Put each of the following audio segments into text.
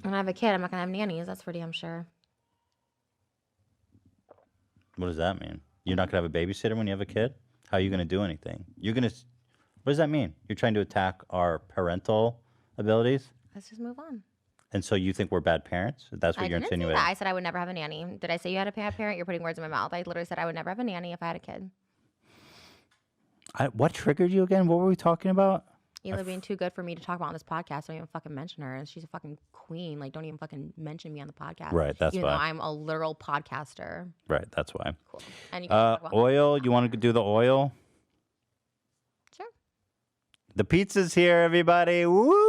When I have a kid, I'm not gonna have nannies. That's for damn sure. What does that mean? You're not gonna have a babysitter when you have a kid? How are you gonna do anything? You're gonna. What does that mean? You're trying to attack our parental abilities? Let's just move on. And so you think we're bad parents? That's what you're insinuating. I said I would never have a nanny. Did I say you had a parent? You're putting words in my mouth. I literally said I would never have a nanny if I had a kid. What triggered you again? What were we talking about? Hila being too good for me to talk about on this podcast. Don't even fucking mention her. And she's a fucking queen. Like, don't even fucking mention me on the podcast. Right, that's even why. though I'm a literal podcaster. Right, that's why. Cool. And you can talk about oil. You want to do the oil? Sure. The pizza's here, everybody. Woo!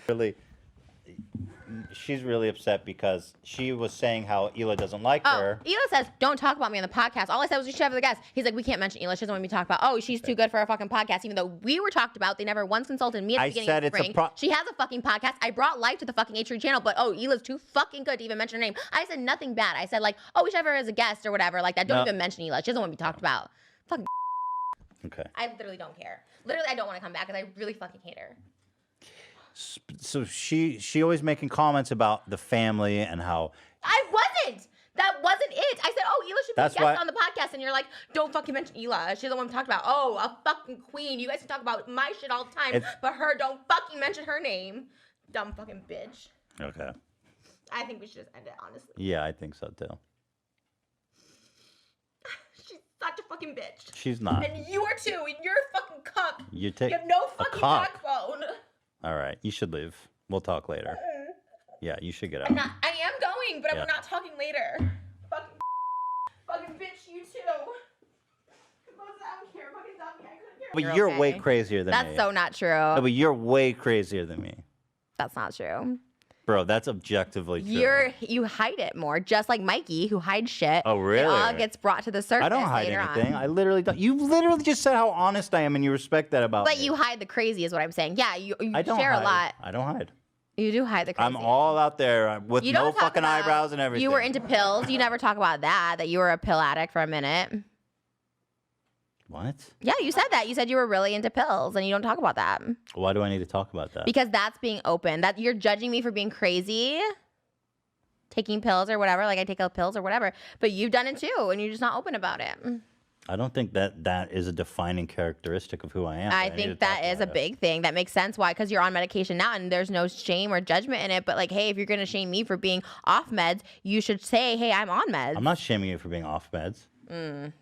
Really, she's really upset because she was saying how Hila doesn't like her. Hila says, don't talk about me on the podcast. All I said was you should have the guest. He's like, we can't mention Hila. She doesn't want me to talk about, she's too good for a fucking podcast. Even though we were talked about, they never once consulted me at the beginning of the spring. She has a fucking podcast. I brought life to the fucking H3 channel, but Hila's too fucking good to even mention her name. I said nothing bad. I said like, we should have her as a guest or whatever. Like that. Don't even mention Hila. She doesn't want to be talked about. Fucking. Okay. I literally don't care. Literally, I don't want to come back because I really fucking hate her. So she always making comments about the family and how I wasn't. That wasn't it. I said, Hila should be a guest on the podcast, and you're like, don't fucking mention Hila. She's the one talked about. A fucking queen. You guys can talk about my shit all the time, but her, don't fucking mention her name. Dumb fucking bitch. Okay. I think we should just end it, honestly. Yeah, I think so too. She's such a fucking bitch. She's not. And you are too, and you're a fucking cuck. You have no fucking backbone. All right, you should leave. We'll talk later. Yeah, you should get out. I am going, but we're not talking later. Fucking bitch, you too. I don't care. Fucking dummy. I couldn't care. But you're way crazier than me. That's so not true. No, but you're way crazier than me. That's not true. Bro, that's objectively true. You hide it more, just like Mikey, who hides shit. Oh, really? It all gets brought to the surface. I don't hide anything. On. I literally don't. You literally just said how honest I am, and you respect that about me. But you hide the crazy, is what I'm saying. Yeah, you I don't share hide. a lot. I don't hide. You do hide the crazy. I'm all out there with no fucking eyebrows and everything. You were into pills. You never talk about that you were a pill addict for a minute. What? Yeah, you said that. You said you were really into pills, and you don't talk about that. Why do I need to talk about that? Because that's being open. That you're judging me for being crazy, taking pills or whatever. Like I take pills or whatever. But you've done it too, and you're just not open about it. I don't think that is a defining characteristic of who I am. I think that is a big thing. That makes sense. Why? Because you're on medication now, and there's no shame or judgment in it. But like, hey, if you're gonna shame me for being off meds, you should say, hey, I'm on meds. I'm not shaming you for being off meds.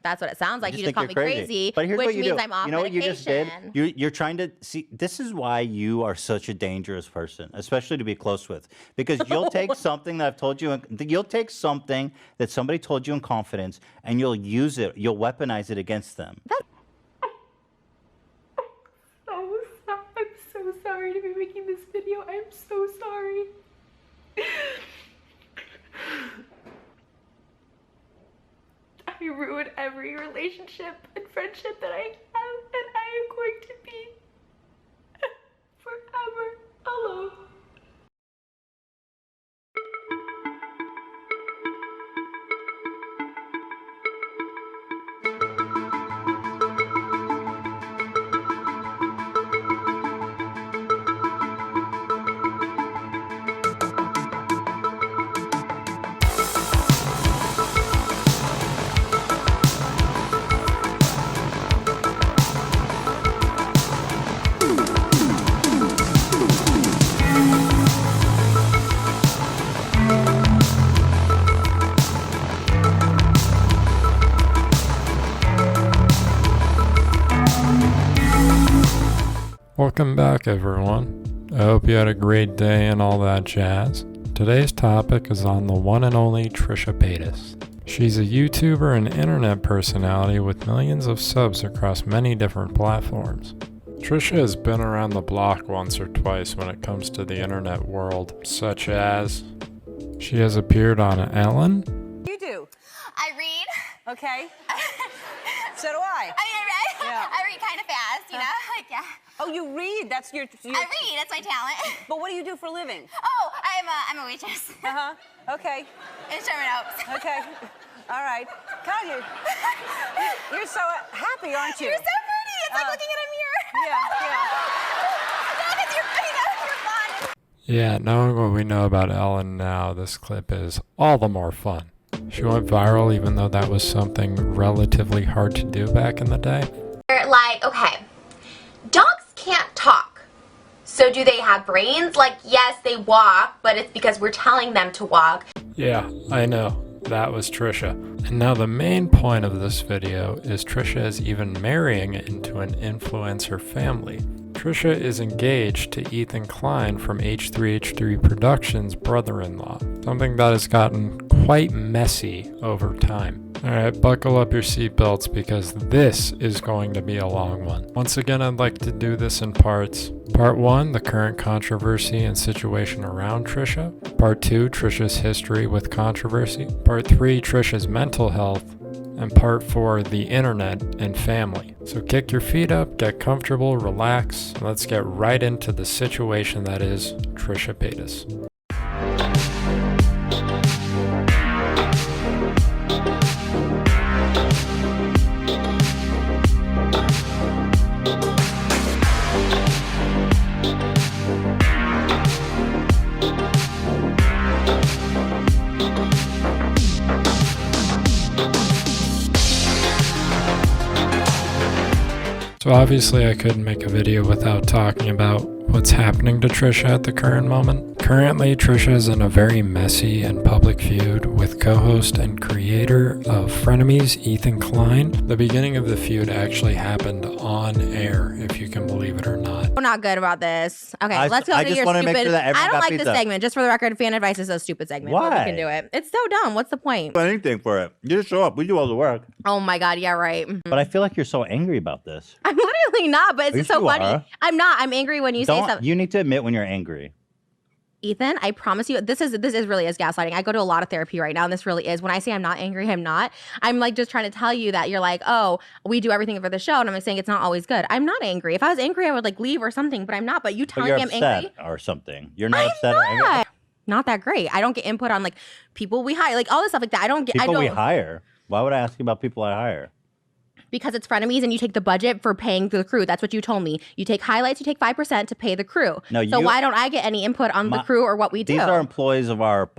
That's what it sounds like. You just called me crazy, but here's which what you means do. I'm off You know medication. what you just did? You're trying to see. This is why you are such a dangerous person, especially to be close with, because you'll take something that I've told you. You'll take something that somebody told you in confidence, and you'll use it. You'll weaponize it against them. I'm so sorry to be making this video. I'm so sorry. I ruined every relationship and friendship that I have, and I am going to be forever alone. Welcome back, everyone. I hope you had a great day and all that jazz. Today's topic is on the one and only Trisha Paytas. She's a YouTuber and internet personality with millions of subs across many different platforms. Trisha has been around the block once or twice when it comes to the internet world, such as she has appeared on Ellen. You do? I read. Okay. So do I. I read kind of fast, you know? Like, yeah. Oh, you read? That's your... I read. That's my talent. But what do you do for a living? Oh, I'm a waitress. Okay. In Sherman Oaks. Okay. All right. God, you're so happy, aren't you? You're so pretty. It's like looking at a mirror. Yeah. No, 'cause you're fun. Yeah, knowing what we know about Ellen now, this clip is all the more fun. She went viral even though that was something relatively hard to do back in the day. Like, okay, dogs can't talk. So do they have brains? Like, yes, they walk, but it's because we're telling them to walk. Yeah, I know. That was Trisha. And now the main point of this video is Trisha is even marrying into an influencer family. Trisha is engaged to Ethan Klein from H3H3 Productions' brother-in-law, something that has gotten quite messy over time. Alright, buckle up your seatbelts because this is going to be a long one. Once again, I'd like to do this in parts. Part 1, the current controversy and situation around Trisha. Part 2, Trisha's history with controversy. Part 3, Trisha's mental health. And part 4, the internet and family. So kick your feet up, get comfortable, relax, and let's get right into the situation that is Trisha Paytas. So obviously I couldn't make a video without talking about what's happening to Trisha at the current moment. Currently, Trisha is in a very messy and public feud with co-host and creator of Frenemies, Ethan Klein. The beginning of the feud actually happened on air, if you can believe it or not. We're not good about this. Okay, let's go to your stupid. Make sure that I don't like this segment. Just for the record, fan advice is a stupid segment. Why? But we can do it. It's so dumb. What's the point? Do anything for it. You just show up. We do all the work. Oh my God, yeah, right. But I feel like you're so angry about this. I'm literally not, but it's just so funny. Are. I'm not. I'm angry when you say something. You need to admit when you're angry. Ethan, I promise you, this is really is gaslighting. I go to a lot of therapy right now, and this really is. When I say I'm not angry, I'm not. I'm like just trying to tell you that you're like, oh, we do everything for the show, and I'm like saying it's not always good. I'm not angry. If I was angry, I would like leave or something, but I'm not. But you telling me I'm angry or something. You're not upset or angry. Not that great. I don't get input on like people we hire, like all this stuff like that. I don't get people we hire. Why would I ask you about people I hire? Because it's Frenemies and you take the budget for paying the crew. That's what you told me. You take highlights, you take 5% to pay the crew. So why don't I get any input on the crew or what we do? These are employees of our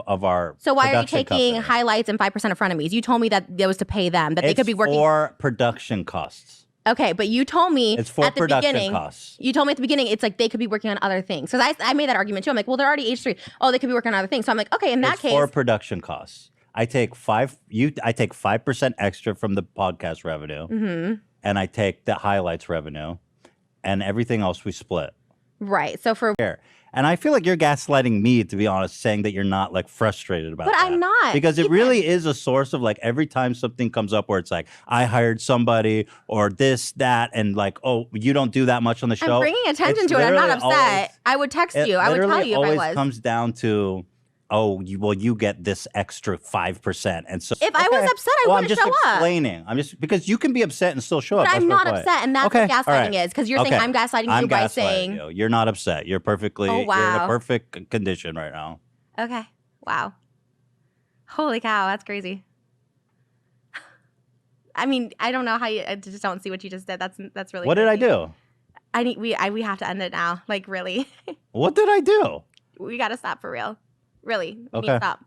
So why are you taking highlights and 5% of Frenemies? You told me that it was to pay them, that they could be working. It's for production costs. Okay, but you told me it's for at the beginning. Costs. You told me at the beginning it's like they could be working on other things. Because I made that argument too. I'm like, well, they're already H3. Oh, they could be working on other things. So I'm like, okay, in that case, for production costs. I take 5% extra from the podcast revenue, and I take the highlights revenue, and everything else we split. Right. So for and I feel like you're gaslighting me, to be honest, saying that you're not like frustrated about that. But I'm not. Because it really is a source of like every time something comes up where it's like, I hired somebody or this, that, and like, oh, you don't do that much on the show. I'm bringing attention to it. I'm not upset. I would text you. I would tell you if I was. It always comes down to, oh, you get this extra 5%. And so if I was upset, I wouldn't show up. I'm just explaining. because you can be upset and still show up. But I'm not upset, and that's what gaslighting is. Because you're saying I'm gaslighting you by saying you're not upset. You're perfectly you're in a perfect condition right now. Okay. Wow. Holy cow, that's crazy. I mean, I don't know how I just don't see what you just did. That's really What crazy. did I do? We have to end it now. Like really. What did I do? We got to stop for real. Really. We need Okay. to stop.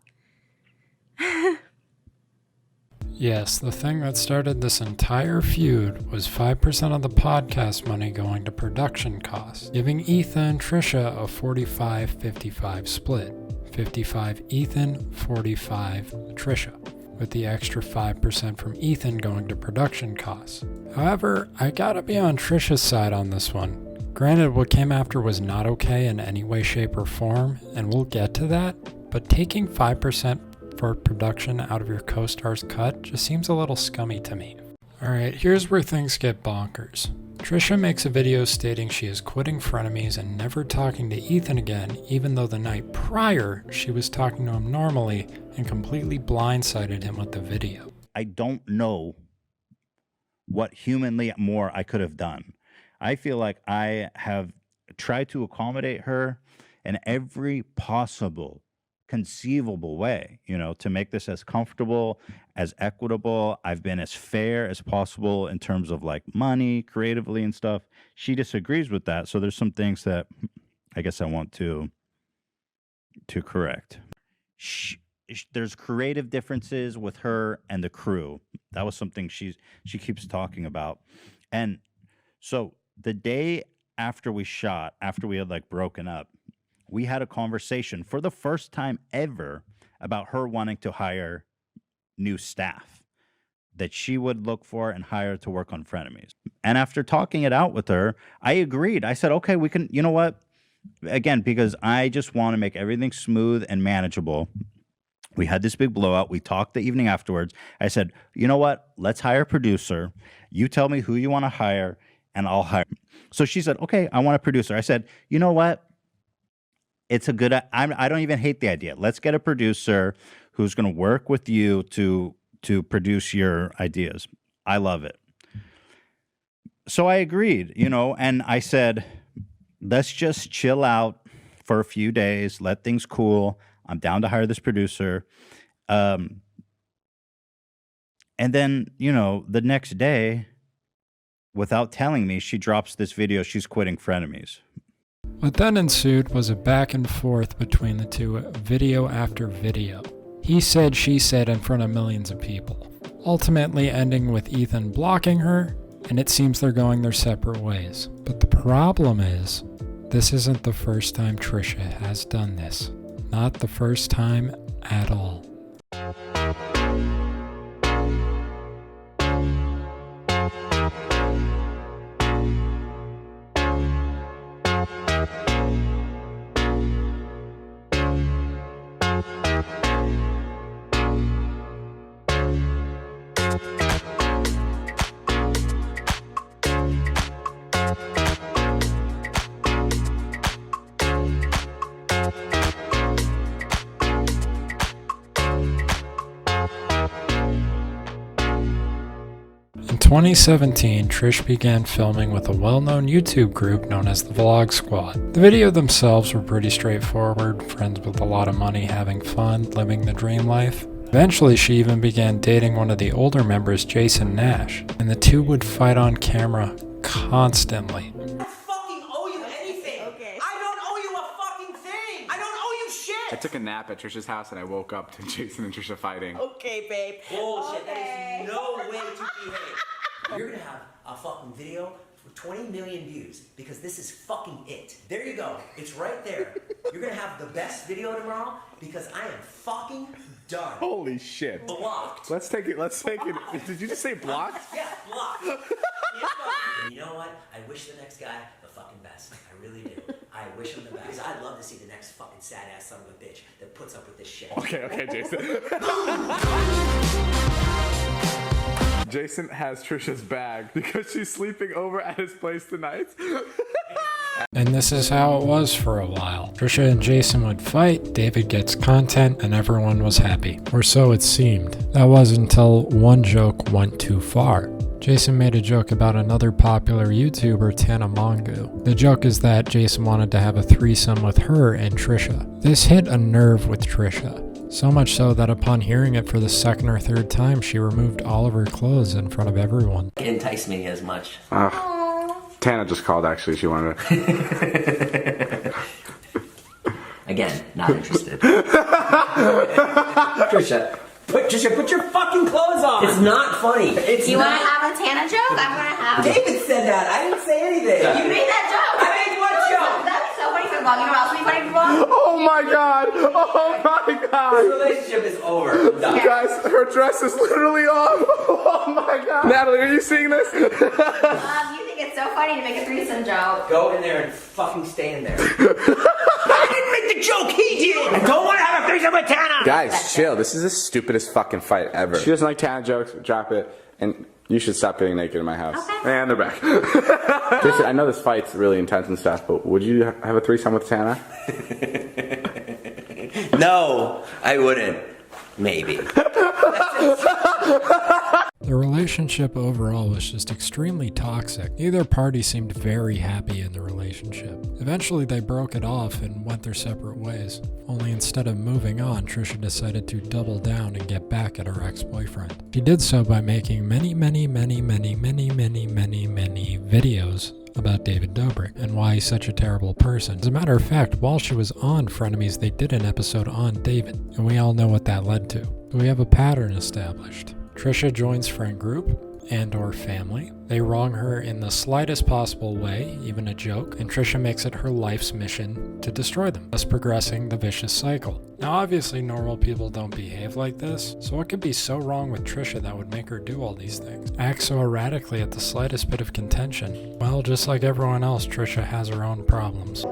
Yes, the thing that started this entire feud was 5% of the podcast money going to production costs, giving Ethan and Trisha a 45-55 split. 55 Ethan, 45 Trisha, with the extra 5% from Ethan going to production costs. However, I gotta be on Trisha's side on this one. Granted, what came after was not okay in any way, shape, or form, and we'll get to that, but taking 5% for production out of your co-star's cut just seems a little scummy to me. Alright, here's where things get bonkers. Trisha makes a video stating she is quitting Frenemies and never talking to Ethan again, even though the night prior she was talking to him normally and completely blindsided him with the video. I don't know what humanly more I could have done. I feel like I have tried to accommodate her in every possible, conceivable way, to make this as comfortable, as equitable. I've been as fair as possible in terms of like money, creatively and stuff. She disagrees with that. So there's some things that I guess I want to to correct. There's creative differences with her and the crew. That was something she keeps talking about. And so the day after we shot, after we had like broken up, we had a conversation for the first time ever about her wanting to hire new staff that she would look for and hire to work on Frenemies. And after talking it out with her, I agreed. I said, okay, we can, you know what? Again, because I just want to make everything smooth and manageable. We had this big blowout. We talked the evening afterwards. I said, you know what? Let's hire a producer. You tell me who you want to hire, and I'll hire. So she said, okay, I want a producer. I said, you know what? It's a good, I don't even hate the idea. Let's get a producer who's going to work with you to produce your ideas. I love it. So I agreed, you know, and I said, let's just chill out for a few days, let things cool. I'm down to hire this producer. And then, you know, the next day, without telling me, she drops this video. She's quitting Frenemies. What then ensued was a back and forth between the two, video after video. He said, she said in front of millions of people, ultimately ending with Ethan blocking her, and it seems they're going their separate ways. But the problem is, this isn't the first time Trisha has done this. Not the first time at all. In 2017, Trish began filming with a well-known YouTube group known as the Vlog Squad. The videos themselves were pretty straightforward, friends with a lot of money having fun, living the dream life. Eventually, she even began dating one of the older members, Jason Nash, and the two would fight on camera constantly. I took a nap at Trisha's house and I woke up to Jason and Trisha fighting. Okay, babe. Bullshit. Okay. That is no way to behave. You're gonna have a fucking video with 20 million views because this is fucking it. There you go. It's right there. You're gonna have the best video tomorrow because I am fucking done. Holy shit. Blocked. Let's take it. Did you just say blocked? Yeah, blocked. And you know what? I wish the next guy the fucking best. I really do. I wish him the best. Because I'd love to see the next fucking sad ass son of a bitch that puts up with this shit. Okay, Jason. Jason has Trisha's bag because she's sleeping over at his place tonight. And this is how it was for a while. Trisha and Jason would fight, David gets content, and everyone was happy. Or so it seemed. That was until one joke went too far. Jason made a joke about another popular YouTuber, Tana Mongo. The joke is that Jason wanted to have a threesome with her and Trisha. This hit a nerve with Trisha. So much so that upon hearing it for the second or third time, she removed all of her clothes in front of everyone. It enticed me as much. Tana just called, actually. She wanted to... Again, not interested. Trisha, put your fucking clothes on. It's not funny. You want to have a Tana joke? I'm going to have David said that. I didn't say anything. You made that joke. I made what joke? That'd be so funny for the vlog. You know what else would be funny for the vlog? Oh my god! Oh my god! This relationship is over. I'm done. Guys, her dress is literally off. Oh my god! Natalie, are you seeing this? You think it's so funny to make a threesome joke. Go in there and fucking stay in there. I didn't make the joke, he did! I don't want to have a threesome with Tana! Guys, chill. This is the stupidest fucking fight ever. She doesn't like Tana jokes. Drop it. And you should stop getting naked in my house. Okay. And they're back. Jason, I know this fight's really intense and stuff, but would you have a threesome with Tana? No, I wouldn't. Maybe. The relationship overall was just extremely toxic. Neither party seemed very happy in the relationship. Eventually they broke it off and went their separate ways. Only instead of moving on, Trisha decided to double down and get back at her ex-boyfriend. She did so by making many videos about David Dobrik and why he's such a terrible person. As a matter of fact, while she was on Frenemies, they did an episode on David, and we all know what that led to. We have a pattern established. Trisha joins friend group and or family. They wrong her in the slightest possible way, even a joke, and Trisha makes it her life's mission to destroy them, thus progressing the vicious cycle. Now obviously normal people don't behave like this, so what could be so wrong with Trisha that would make her do all these things? Act so erratically at the slightest bit of contention? Well, just like everyone else, Trisha has her own problems.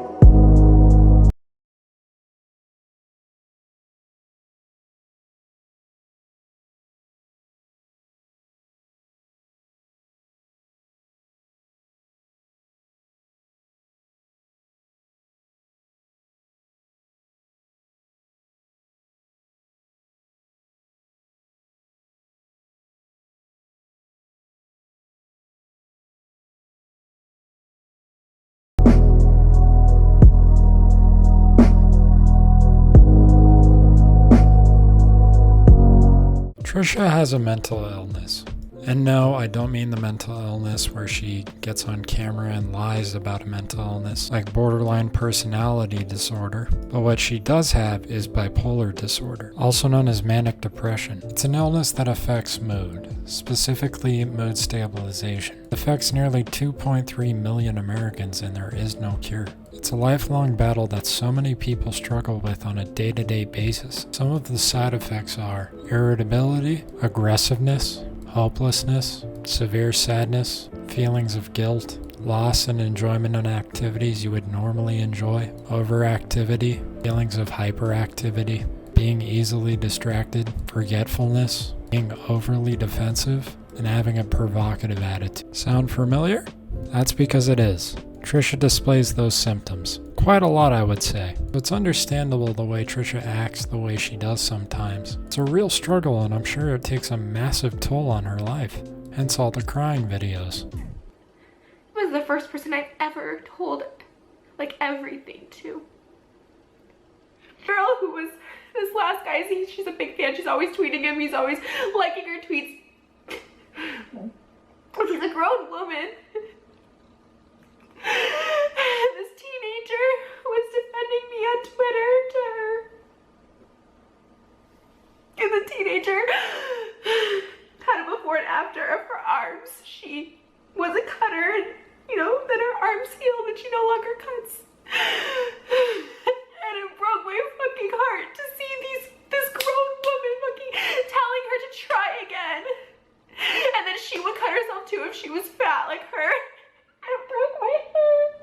Trisha has a mental illness. And no, I don't mean the mental illness where she gets on camera and lies about a mental illness, like borderline personality disorder. But what she does have is bipolar disorder, also known as manic depression. It's an illness that affects mood, specifically mood stabilization. It affects nearly 2.3 million Americans and there is no cure. It's a lifelong battle that so many people struggle with on a day-to-day basis. Some of the side effects are irritability, aggressiveness, hopelessness, severe sadness, feelings of guilt, loss and enjoyment on activities you would normally enjoy, overactivity, feelings of hyperactivity, being easily distracted, forgetfulness, being overly defensive, and having a provocative attitude. Sound familiar? That's because it is. Trisha displays those symptoms. Quite a lot, I would say. It's understandable the way Trisha acts the way she does sometimes. It's a real struggle and I'm sure it takes a massive toll on her life. Hence all the crying videos. He was the first person I've ever told, like, everything to. Girl who was, this last guy, she's a big fan. She's always tweeting him. He's always liking her tweets. She's a grown woman. This teenager was defending me on Twitter to her. And the teenager had a before and after of her arms. She was a cutter and, you know, then her arms healed and she no longer cuts. And it broke my fucking heart to see this grown woman fucking telling her to try again. And then she would cut herself too if she was fat like her. It broke my heart.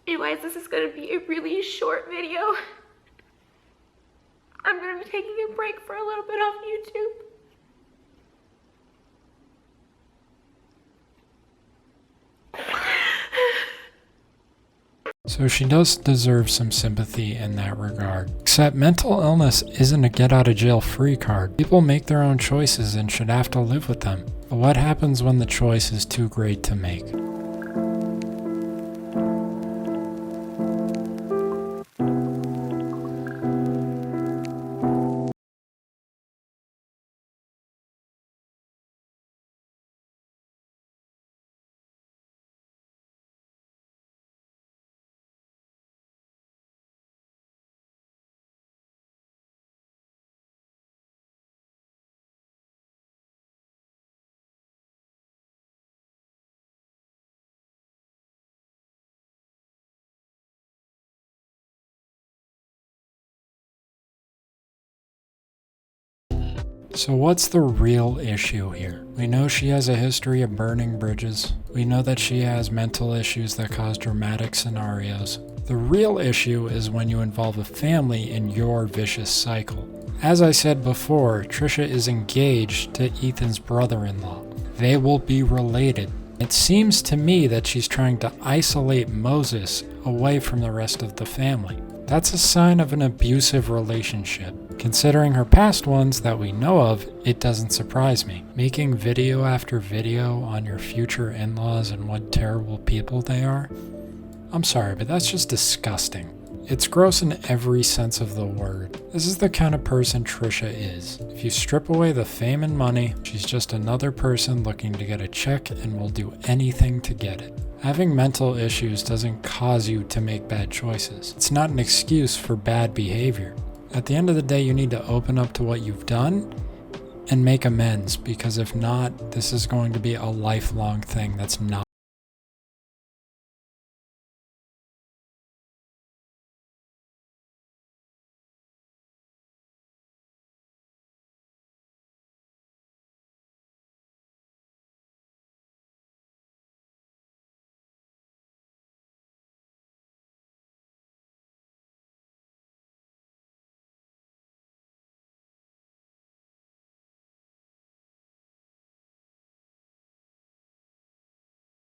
Anyways, this is going to be a really short video. I'm going to be taking a break for a little bit off YouTube. So she does deserve some sympathy in that regard. Except mental illness isn't a get out of jail free card. People make their own choices and should have to live with them. But what happens when the choice is too great to make? So what's the real issue here? We know she has a history of burning bridges. We know that she has mental issues that cause dramatic scenarios. The real issue is when you involve a family in your vicious cycle. As I said before, Trisha is engaged to Ethan's brother-in-law. They will be related. It seems to me that she's trying to isolate Moses away from the rest of the family. That's a sign of an abusive relationship. Considering her past ones that we know of, it doesn't surprise me. Making video after video on your future in-laws and what terrible people they are? I'm sorry, but that's just disgusting. It's gross in every sense of the word. This is the kind of person Trisha is. If you strip away the fame and money, she's just another person looking to get a check and will do anything to get it. Having mental issues doesn't cause you to make bad choices. It's not an excuse for bad behavior. At the end of the day, you need to open up to what you've done and make amends, because if not, this is going to be a lifelong thing that's not